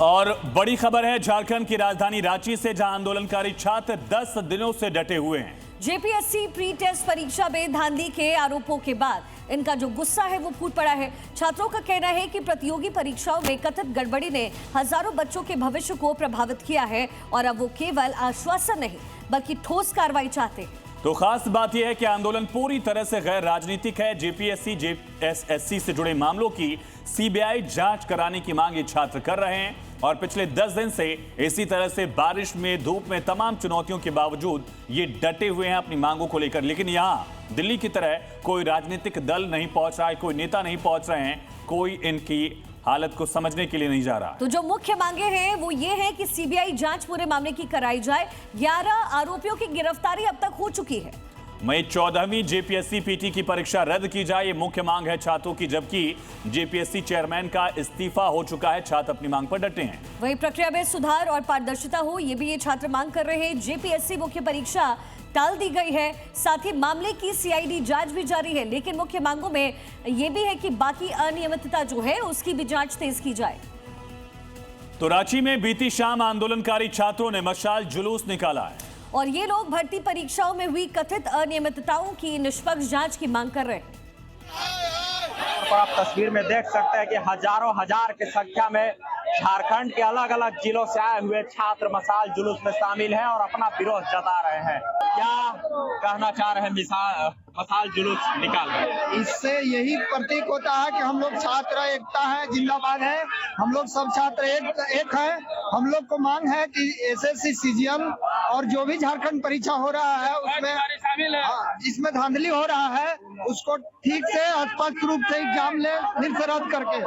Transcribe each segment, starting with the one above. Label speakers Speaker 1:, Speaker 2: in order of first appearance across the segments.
Speaker 1: और बड़ी खबर है झारखंड की राजधानी रांची से, जहां आंदोलनकारी छात्र 10 दिनों से डटे हुए हैं।
Speaker 2: जेपीएससी प्री टेस्ट परीक्षा में धांधली के आरोपों के बाद इनका जो गुस्सा है वो फूट पड़ा है। छात्रों का कहना है कि प्रतियोगी परीक्षाओं में कथित गड़बड़ी ने हजारों बच्चों के भविष्य को प्रभावित किया है और अब वो केवल आश्वासन नहीं बल्कि ठोस कार्रवाई चाहते हैं।
Speaker 1: तो खास बात यह है कि आंदोलन पूरी तरह से गैर राजनीतिक है। जेपीएससी जेएसएससी से जुड़े मामलों की सीबीआई जांच कराने की मांग ये छात्र कर रहे हैं और पिछले 10 दिन से इसी तरह से बारिश में, धूप में, तमाम चुनौतियों के बावजूद ये डटे हुए हैं अपनी मांगों को लेकर। लेकिन यहाँ दिल्ली की तरह कोई राजनीतिक दल नहीं पहुंच रहा है, कोई नेता नहीं पहुंच रहे हैं, कोई इनकी हालत को समझने के लिए नहीं जा रहा।
Speaker 2: तो जो मुख्य मांगे हैं वो ये है कि सीबीआई जांच पूरे मामले की कराई जाए। 11 आरोपियों की गिरफ्तारी अब तक हो चुकी है।
Speaker 1: मई 14वीं जेपीएससी पीटी की परीक्षा रद्द की जाए, ये मुख्य मांग है छात्रों की, जबकि जेपीएससी चेयरमैन का इस्तीफा हो चुका है। छात्र अपनी मांग पर डटे हैं।
Speaker 2: वहीं प्रक्रिया में सुधार और पारदर्शिता हो, ये भी ये छात्र मांग कर रहे हैं। जेपीएससी मुख्य परीक्षा टाल दी गई है, साथ ही मामले की सीआईडी जांच भी जारी है। लेकिन मुख्य मांगों में यह भी है कि बाकी अनियमितता जो है उसकी भी जांच तेज की जाए।
Speaker 1: तो रांची में बीती शाम आंदोलनकारी छात्रों ने मशाल जुलूस निकाला है
Speaker 2: और ये लोग भर्ती परीक्षाओं में हुई कथित अनियमितताओं की निष्पक्ष जांच की मांग कर रहे हैं।
Speaker 3: आप तस्वीर में देख सकते हैं कि हजारों हजार की संख्या में झारखंड के अलग अलग जिलों से आए हुए छात्र मशाल जुलूस में शामिल हैं और अपना विरोध जता रहे हैं। क्या कहना चाह रहे हैं मशाल जुलूस निकाल रहे?
Speaker 4: इससे यही प्रतीक होता है कि हम लोग छात्र एकता है, जिंदाबाद है। हम लोग सब छात्र एक है। हम लोग को मांग है कि एसएससी सीजीएल और जो भी झारखंड परीक्षा हो रहा है उसमें इसमें धांधली हो रहा है, उसको ठीक से स्पष्ट रूप से एग्जाम ले फिर से रद्द करके।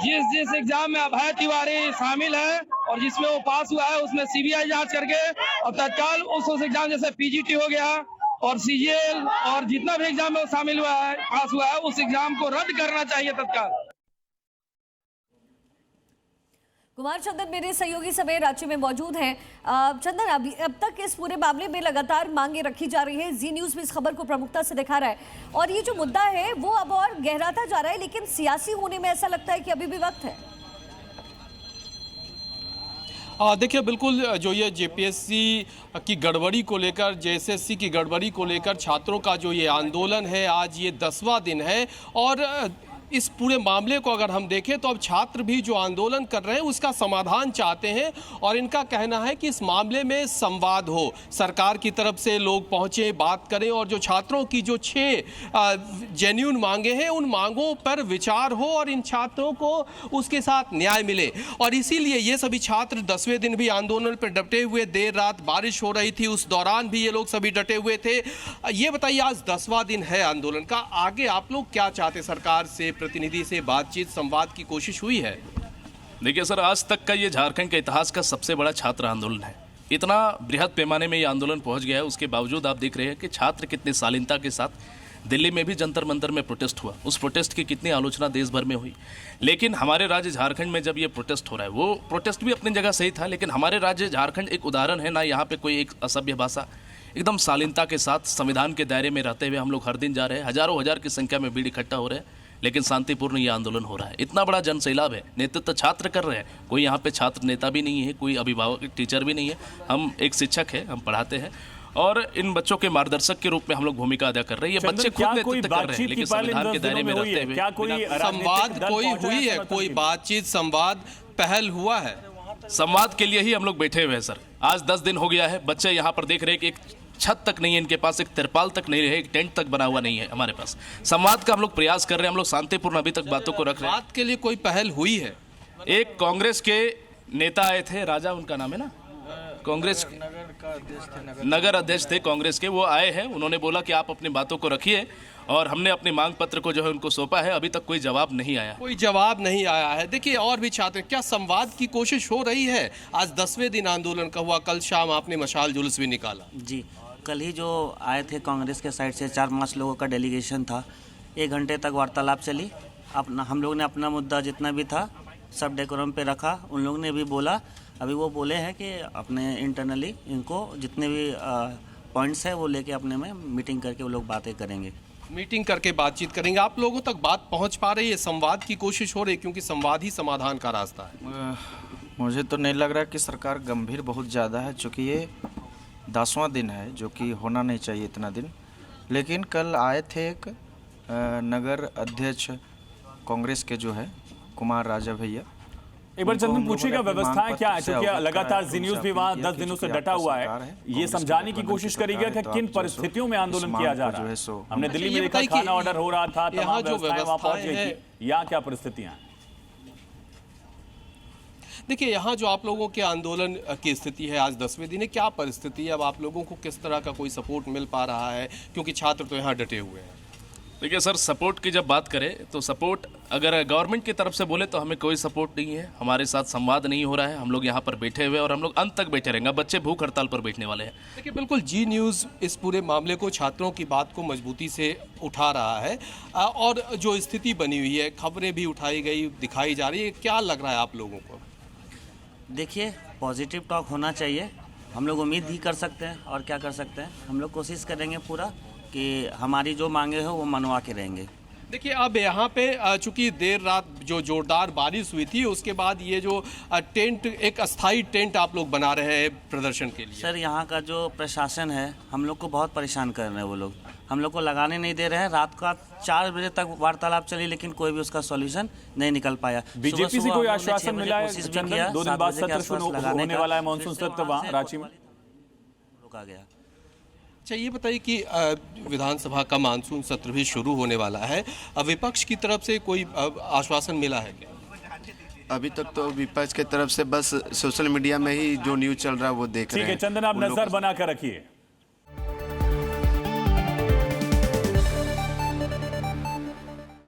Speaker 5: जिस एग्जाम में अभय तिवारी शामिल है और जिसमें वो पास हुआ है उसमें सीबीआई जांच करके और तत्काल उस एग्जाम जैसे पीजीटी हो गया और सीजीएल और जितना भी एग्जाम में वो शामिल हुआ है, पास हुआ है, उस एग्जाम को रद्द करना चाहिए तत्काल।
Speaker 2: कुमार चंदन मेरे सहयोगी समेत रांची में मौजूद हैं। चंदन, अब तक इस पूरे मामले में लगातार मांगे रखी जा रही है। जी न्यूज भी इस खबर को प्रमुखता से दिखा रहा है और ये जो मुद्दा है वो अब और गहराता जा रहा है, लेकिन सियासी होने में ऐसा लगता है कि अभी भी वक्त है।
Speaker 6: देखिए, बिल्कुल जो ये जेपीएससी की गड़बड़ी को लेकर, जेएसएससी की गड़बड़ी को लेकर छात्रों का जो ये आंदोलन है, आज ये 10वां दिन है और इस पूरे मामले को अगर हम देखें तो अब छात्र भी जो आंदोलन कर रहे हैं उसका समाधान चाहते हैं और इनका कहना है कि इस मामले में संवाद हो, सरकार की तरफ से लोग पहुंचे, बात करें और जो छात्रों की जो 6 जेन्युइन मांगे हैं उन मांगों पर विचार हो और इन छात्रों को उसके साथ न्याय मिले। और इसीलिए ये सभी छात्र 10वें दिन भी आंदोलन पर डटे हुए, देर रात बारिश हो रही थी उस दौरान भी ये लोग सभी डटे हुए थे। ये बताइए, आज 10वां दिन है आंदोलन का, आगे आप लोग क्या चाहते? सरकार से, प्रतिनिधि से बातचीत, संवाद की कोशिश हुई है?
Speaker 7: देखिए सर, आज तक का ये झारखंड के इतिहास का सबसे बड़ा छात्र आंदोलन है। इतना बृहद पैमाने में ये आंदोलन पहुंच गया है, उसके बावजूद आप देख रहे हैं कि छात्र कितनी शालीनता के साथ दिल्ली में भी जंतर मंतर में प्रोटेस्ट हुआ। उस प्रोटेस्ट की कितनी आलोचना देश भर में हुई, लेकिन हमारे राज्य झारखंड में जब ये प्रोटेस्ट हो रहा है, वो प्रोटेस्ट भी अपनी जगह सही था, लेकिन हमारे राज्य झारखंड एक उदाहरण है ना। यहाँ पे कोई एक असभ्य भाषा, एकदम शालीनता के साथ संविधान के दायरे में रहते हुए हम लोग हर दिन जा रहे हैं। हजारों हजार की संख्या में भीड़ इकट्ठा हो रहे हैं, लेकिन शांतिपूर्ण ये आंदोलन हो रहा है। इतना बड़ा जन सैलाब है, नेतृत्व छात्र कर रहे हैं। कोई यहाँ पे छात्र नेता भी नहीं है, कोई अभिभावक टीचर भी नहीं है। हम एक शिक्षक है, हम पढ़ाते हैं और इन बच्चों के मार्गदर्शक के रूप में हम लोग भूमिका अदा कर रहे हैं। ये बच्चे खुद नेतृत्व कर रहे हैं, लेकिन संविधान के दायरे में रहते हुए।
Speaker 6: क्या कोई संवाद कोई हुई है? कोई बातचीत, संवाद पहल हुआ है?
Speaker 7: संवाद के लिए ही हम लोग बैठे हुए हैं सर। आज 10 दिन हो गया है, बच्चे यहाँ पर देख रहे हैं कि एक छत तक नहीं है इनके पास, एक तिरपाल तक नहीं है, एक टेंट तक बना हुआ नहीं है हमारे पास। संवाद का हम लोग प्रयास कर रहे हैं, हम लोग शांतिपूर्ण अभी तक बातों को रख रहे हैं।
Speaker 6: बात के लिए कोई पहल हुई है?
Speaker 7: एक कांग्रेस के नेता आए थे, राजा उनका नाम है ना, कांग्रेस नगर अध्यक्ष थे कांग्रेस के, वो आए हैं। उन्होंने बोला कि आप अपनी बातों को रखिए और हमने अपने मांग पत्र को जो है उनको सौंपा है। अभी तक कोई जवाब नहीं आया।
Speaker 6: कोई जवाब नहीं आया है। देखिए, और भी छात्र, क्या संवाद की कोशिश हो रही है? आज 10वें दिन आंदोलन का हुआ, कल शाम आपने मशाल जुलूस भी निकाला।
Speaker 8: जी, कल ही जो आए थे कांग्रेस के साइड से 4-5 लोगों का डेलीगेशन था। 1 घंटे तक वार्तालाप चली। हम लोग ने अपना मुद्दा जितना भी था सब डेकोरम पे रखा। उन लोगों ने भी बोला, अभी वो बोले हैं कि अपने इंटरनली इनको जितने भी पॉइंट्स है वो लेके अपने में मीटिंग करके वो लोग बातें करेंगे।
Speaker 6: मीटिंग करके बातचीत करेंगे। आप लोगों तक बात पहुंच पा रही है, संवाद की कोशिश हो रही है, क्योंकि संवाद ही समाधान का रास्ता है।
Speaker 9: मुझे तो नहीं लग रहा कि सरकार गंभीर बहुत ज़्यादा है, चूँकि ये 10वां दिन है जो कि होना नहीं चाहिए इतना दिन। लेकिन कल आए थे एक नगर अध्यक्ष कांग्रेस के जो है कुमार राजा भैया।
Speaker 1: एक बार चंदन पूछिएगा व्यवस्थाएं क्या है, क्योंकि लगातार जी न्यूज भी वहां 10 दिनों से डटा हुआ है। ये समझाने की कोशिश करेगा कि किन परिस्थितियों में आंदोलन किया जा रहा है। हमने दिल्ली में देखा खाना ऑर्डर हो रहा था, तमाम व्यवस्थाएं वहां पहुंच गई थी। यहाँ क्या परिस्थितियां हैं?
Speaker 6: देखिए, यहाँ जो आप लोगों के आंदोलन की स्थिति है, आज 10वें दिन है, क्या परिस्थिति है? अब आप लोगों को किस तरह का कोई सपोर्ट मिल पा रहा है, क्योंकि छात्र तो यहाँ डटे हुए हैं?
Speaker 7: देखिए सर, सपोर्ट की जब बात करें तो सपोर्ट अगर गवर्नमेंट की तरफ से बोले तो हमें कोई सपोर्ट नहीं है। हमारे साथ संवाद नहीं हो रहा है। हम लोग यहाँ पर बैठे हुए और हम लोग अंत तक बैठे रहेंगे। बच्चे भूख हड़ताल पर बैठने वाले हैं।
Speaker 6: देखिए, बिल्कुल जी न्यूज़ इस पूरे मामले को, छात्रों की बात को मजबूती से उठा रहा है और जो स्थिति बनी हुई है, खबरें भी उठाई गई, दिखाई जा रही है। क्या लग रहा है आप लोगों को?
Speaker 8: देखिए, पॉजिटिव टॉक होना चाहिए। हम लोग उम्मीद ही कर सकते हैं और क्या कर सकते हैं। हम लोग कोशिश करेंगे पूरा कि हमारी जो मांगे हो वो मनवा के रहेंगे।
Speaker 6: देखिए, अब यहाँ पे चूंकि देर रात जो जोरदार बारिश हुई थी, उसके बाद ये जो टेंट, एक अस्थाई टेंट आप लोग बना रहे हैं प्रदर्शन के लिए।
Speaker 8: सर, यहाँ का जो प्रशासन है हम लोग को बहुत परेशान कर रहे हैं। वो लोग हम लोग को लगाने नहीं दे रहे हैं। रात का 4 बजे तक वार्तालाप चली, लेकिन कोई भी उसका सॉल्यूशन नहीं निकल पाया।
Speaker 1: बीजेपी से कोई आश्वासन मिला है? चंदन, 2 दिन बाद सत्र शुरू होने वाला है, मानसून सत्र वहाँ रांची में
Speaker 8: रुका गया।
Speaker 6: अच्छा, ये बताइए कि विधानसभा का मानसून सत्र भी शुरू होने वाला है, विपक्ष की तरफ से कोई आश्वासन मिला है क्या?
Speaker 10: अभी तक तो विपक्ष की तरफ से बस सोशल मीडिया में ही जो न्यूज़ चल रहा है वो देख रहे हैं।
Speaker 1: ठीक है चंदन, आप नजर बना कर रखिए।